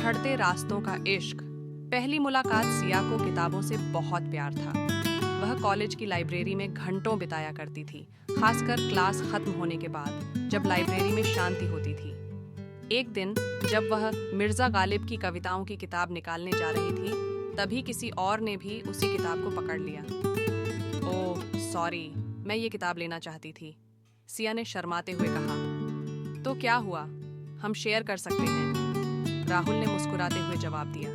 बिछड़ते रास्तों का इश्क। पहली मुलाकात सिया को किताबों से बहुत प्यार था। वह कॉलेज की लाइब्रेरी में घंटों बिताया करती थी, खासकर क्लास खत्म होने के बाद, जब लाइब्रेरी में शांति होती थी। एक दिन जब वह मिर्जा गालिब की कविताओं की किताब निकालने जा रही थी, तभी किसी और ने भी उसी किताब को पकड़ लिया। ओह सॉरी, मैं ये किताब लेना चाहती थी, सिया ने शर्माते हुए कहा। तो क्या हुआ, हम शेयर कर सकते हैं, राहुल ने मुस्कुराते हुए जवाब दिया।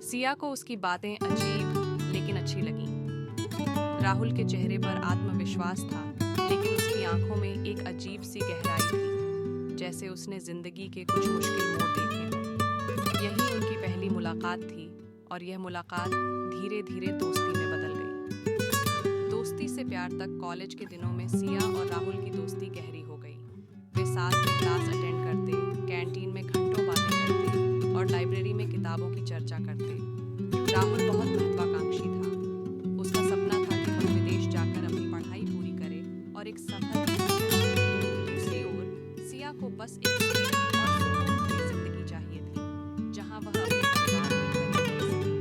सिया को उसकी बातें अजीब लेकिन अच्छी लगीं। राहुल के चेहरे पर आत्मविश्वास था, लेकिन उसकी आंखों में एक अजीब सी गहराई थी, जैसे उसने जिंदगी के कुछ मुश्किल मोड़ देखे हों। यही उनकी पहली मुलाकात थी और यह मुलाकात धीरे धीरे दोस्ती में बदल गई। दोस्ती से प्यार तक कॉलेज के दिनों में सिया और राहुल की दोस्ती गहरी हो गई। वे साथ में क्लास अटेंड करते, कैंटीन में घंटों बातें करते और लाइब्रेरी में किताबों की चर्चा करते। राहुल बहुत महत्वाकांक्षी था। उसका सपना था कि वह विदेश जाकर अपनी पढ़ाई पूरी करे और एक सफल दूसरी ओर सिया को बस एक जिंदगी चाहिए थी, जहां वह अपने परिवार के करीब रह सके।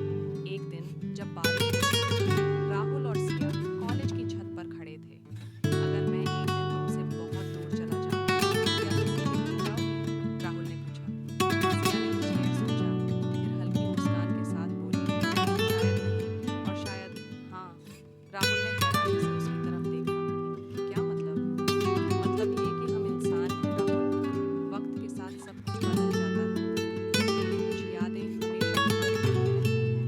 एक दिन जब बारिश हुई, राहुल और सिया कॉलेज की छत पर खड़े थे। अगर मैं एक दिन तुमसे बहुत दूर चला जाऊं, क्या तुम मुझे भूल जाओगे? राहुल ने पूछा। सिया ने कुछ देर सोचा, फिर हल्की मुस्कान के साथ बोली, शायद नहीं और शायद हाँ। राहुल ने हैरानी से उसकी तरफ देखा। क्या मतलब? मतलब ये कि हम इंसान हैं राहुल, वक्त के साथ सब कुछ बदल जाता है, लेकिन कुछ यादें हमेशा हमारे दिल में रहती हैं,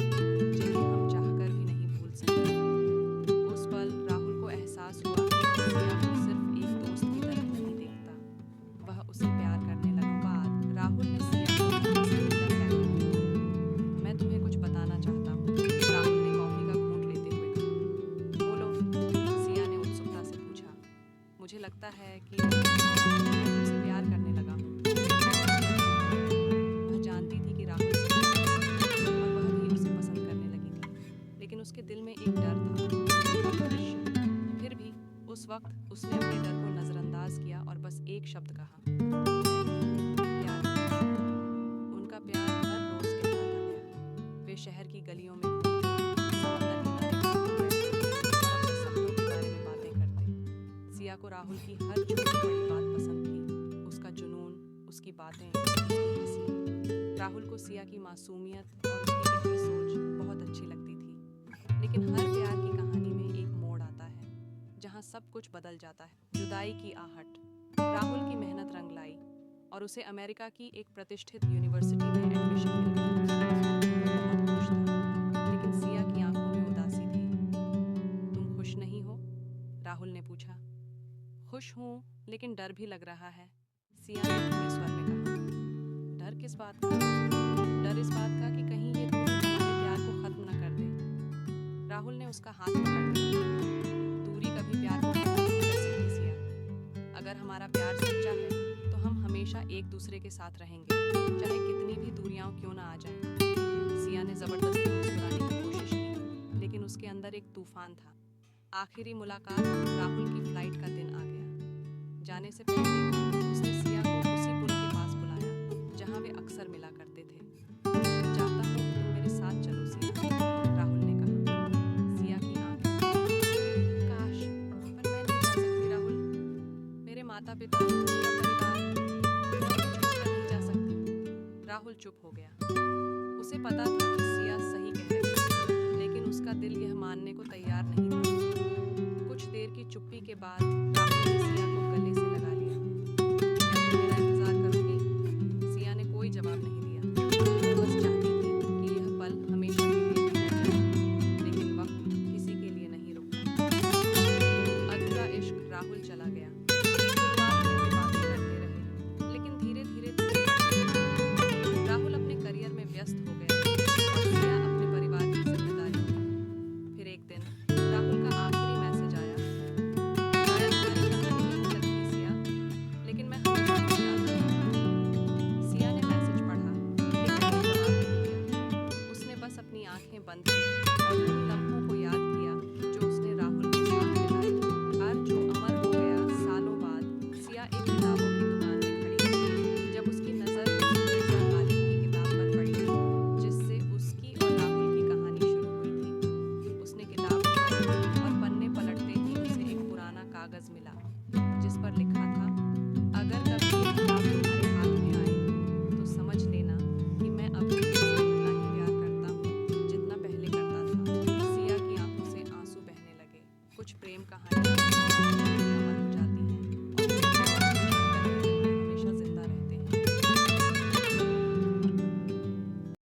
जिन्हें हम चाहकर भी नहीं भूल सकते। उस पल राहुल को एहसास हुआ कि सिया को सिर्फ एक दोस्त की तरह नहीं देखता, वह उसे प्यार करने लगा। बाद राहुल ने सिया को अपनी पसंदीदा कैफे में बुलाया। मैं तुम्हें कुछ बताना चाहता हूँ, राहुल ने कॉफी का घूंट लेते हुए कहा। बोलो, सिया ने उत्सुकता से पूछा। मुझे लगता है कि मैं तुमसे प्यार करने लगा हूँ। वह जानती थी कि राहुल से और वह भी उसे पसंद करने लगी थी, लेकिन उसके दिल में एक डर था, भविष्य। फिर भी उस वक्त उसने अपने डर को नजरअंदाज किया और बस एक शब्द कहा, प्यार करती हूँ। उनका प्यार हर रोज कहलाता गया। वे शहर की गलियों में घूमते, समंदर किनारे बैठते और अपने सपनों के बारे में बातें करते। सिया को राहुल की हर छोटी बड़ी बात पसंद थी, उसका जुनून, उसकी बातें, उसकी हंसी। राहुल को सिया की मासूमियत और उसकी गहरी सोच बहुत अच्छी लगती थी। लेकिन हर प्यार की कहानी में एक मोड़ आता है, जहाँ सब कुछ बदल जाता है। जुदाई की आहट। राहुल की मेहनत रंग लाई और उसे अमेरिका की एक प्रतिष्ठित यूनिवर्सिटी में एडमिशन मिल गई। वो बहुत खुश था, लेकिन सिया की आंखों में उदासी थी। तुम खुश नहीं हो? राहुल ने पूछा। खुश हूँ, लेकिन डर भी लग रहा है, सिया ने धीमे स्वर में कहा। डर किस बात का? डर इस बात का कि कहीं ये दूरी हमारे प्यार को खत्म न कर दे। राहुल ने उसका हाथ पकड़ लिया। दूरी कभी प्यार को खत्म नहीं कर सकती सिया। अगर हमारा प्यार सच्चा है तो हम हमेशा एक दूसरे के साथ रहेंगे, चाहे कितनी भी दूरियां क्यों ना आ जाएं। सिया ने जबरदस्ती मुस्कुराने की कोशिश की, लेकिन उसके अंदर एक तूफान था। आखिरी मुलाकात राहुल की फ्लाइट का दिन आ गया। जाने से पहले उसने सिया को उसी पुल के पास बुलाया जहां वे अक्सर मिला करते थे। मैं चाहता हूँ कि तुम मेरे साथ चलो सिया, राहुल ने कहा। सिया की आंखें, काश, पर मैं नहीं जा सकती राहुल। मेरे माता पिता, मेरा परिवार, मैं उन्हें छोड़कर नहीं जा सकती। राहुल चुप हो गया। उसे पता था कि सिया सही कह रही थी, लेकिन उसका दिल यह मानने को तैयार नहीं था। कुछ देर की चुप्पी के बाद राहुल ने सिया को गले से लगा लिया। क्या तुम मेरा